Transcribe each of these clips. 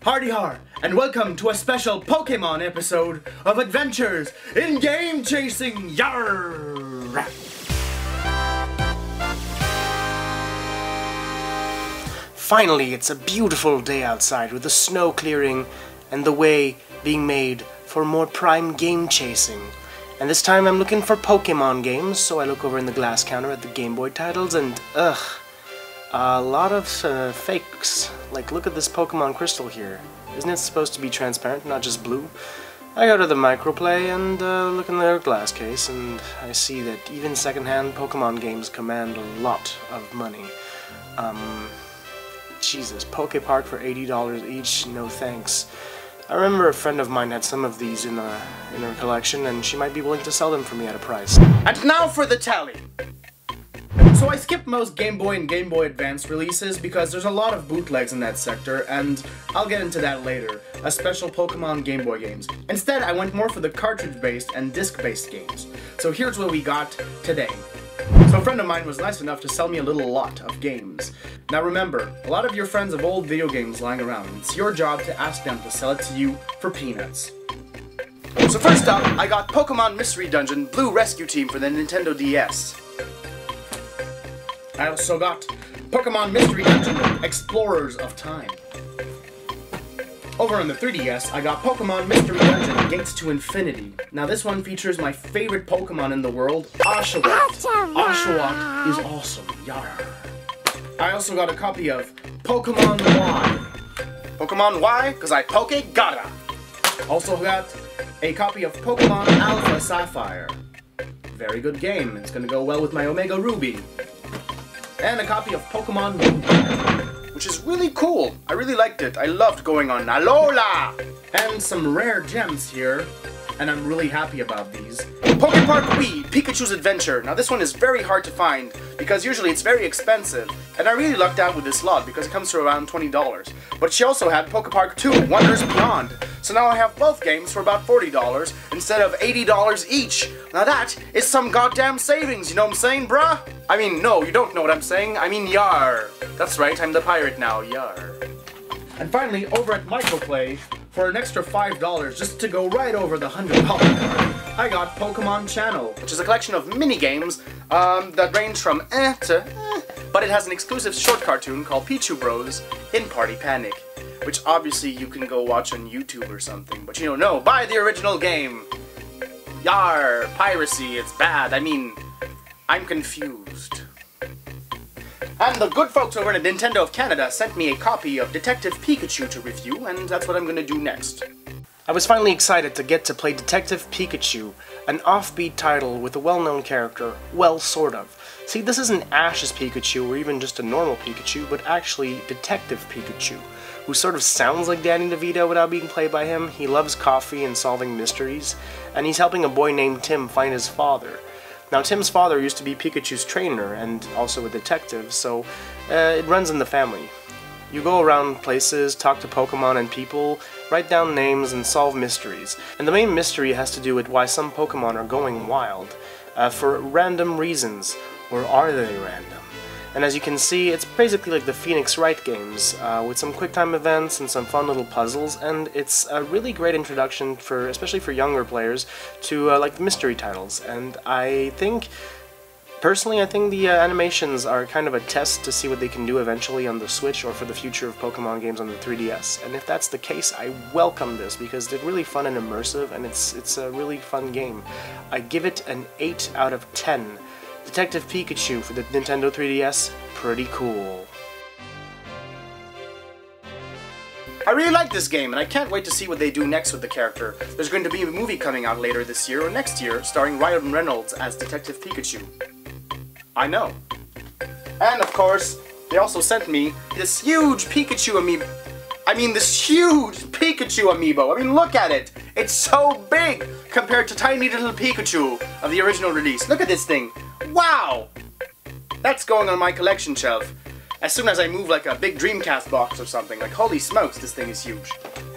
Hardy har, and welcome to a special Pokemon episode of Adventures in Game Chasing. Yarr! Finally, it's a beautiful day outside with the snow clearing and the way being made for more prime game chasing. And this time I'm looking for Pokemon games, so I look over in the glass counter at the Game Boy titles and a lot of fakes. Like, look at this Pokemon Crystal here. Isn't it supposed to be transparent, not just blue? I go to the Microplay and look in their glass case, and I see that even secondhand Pokemon games command a lot of money. Jesus, Pokepark for $80 each? No thanks. I remember a friend of mine had some of these in her collection, and she might be willing to sell them for me at a price. And now for the tally! So I skipped most Game Boy and Game Boy Advance releases because there's a lot of bootlegs in that sector, and I'll get into that later, a special Pokemon Game Boy games. Instead, I went more for the cartridge-based and disc-based games. So here's what we got today. So a friend of mine was nice enough to sell me a little lot of games. Now remember, a lot of your friends have old video games lying around. It's your job to ask them to sell it to you for peanuts. So first up, I got Pokemon Mystery Dungeon Blue Rescue Team for the Nintendo DS. I also got Pokemon Mystery Dungeon Explorers of Time. Over on the 3DS, I got Pokemon Mystery Dungeon Gates to Infinity. Now this one features my favorite Pokemon in the world, Oshawott. Oshawott is awesome, yar. I also got a copy of Pokemon Y. Pokemon Y, because I Poke-Gotta. Also got a copy of Pokemon Alpha Sapphire. Very good game, it's gonna go well with my Omega Ruby. And a copy of Pokemon Ruby, which is really cool. I really liked it. I loved going on Alola! And some rare gems here, and I'm really happy about these. Pokepark Wii, Pikachu's Adventure. Now this one is very hard to find, because usually it's very expensive, and I really lucked out with this lot because it comes to around $20. But she also had Pokepark 2, Wonders Beyond. So now I have both games for about $40, instead of $80 each. Now that is some goddamn savings, you know what I'm saying, bruh? I mean, no, you don't know what I'm saying. I mean, yar. That's right, I'm the pirate now, yar. And finally, over at Microplay, for an extra $5, just to go right over the $100 mark, I got Pokemon Channel, which is a collection of mini-games that range from to but it has an exclusive short cartoon called Pichu Bros in Party Panic, which obviously you can go watch on YouTube or something, but you don't know, buy the original game! Yar! Piracy, it's bad, I mean, I'm confused. And the good folks over at Nintendo of Canada sent me a copy of Detective Pikachu to review, and that's what I'm gonna do next. I was finally excited to get to play Detective Pikachu, an offbeat title with a well-known character, well, sort of. See, this isn't Ash's Pikachu or even just a normal Pikachu, but actually Detective Pikachu, who sort of sounds like Danny DeVito without being played by him. He loves coffee and solving mysteries, and he's helping a boy named Tim find his father. Now, Tim's father used to be Pikachu's trainer and also a detective, so it runs in the family. You go around places, talk to Pokemon and people, write down names, and solve mysteries. And the main mystery has to do with why some Pokemon are going wild, for random reasons, or are they random? And as you can see, it's basically like the Phoenix Wright games, with some quick-time events and some fun little puzzles, and it's a really great introduction, especially for younger players, to like the mystery titles. And I think, personally, I think the animations are kind of a test to see what they can do eventually on the Switch or for the future of Pokemon games on the 3DS. And if that's the case, I welcome this because they're really fun and immersive, and it's a really fun game. I give it an 8 out of 10. Detective Pikachu for the Nintendo 3DS, pretty cool. I really like this game, and I can't wait to see what they do next with the character. There's going to be a movie coming out later this year or next year, starring Ryan Reynolds as Detective Pikachu. I know. And of course, they also sent me this huge Pikachu amiibo. This huge Pikachu amiibo. Look at it. It's so big compared to tiny little Pikachu of the original release. Look at this thing. Wow! That's going on my collection shelf. As soon as I move like a big Dreamcast box or something. Like, holy smokes, this thing is huge.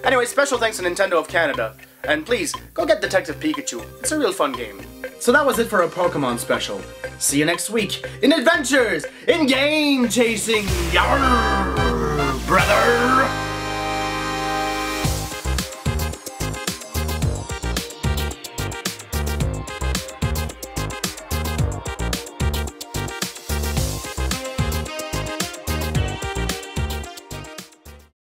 Anyway, special thanks to Nintendo of Canada. And please, go get Detective Pikachu. It's a real fun game. So that was it for a Pokemon special. See you next week in Adventures in Game Chasing. Yarr!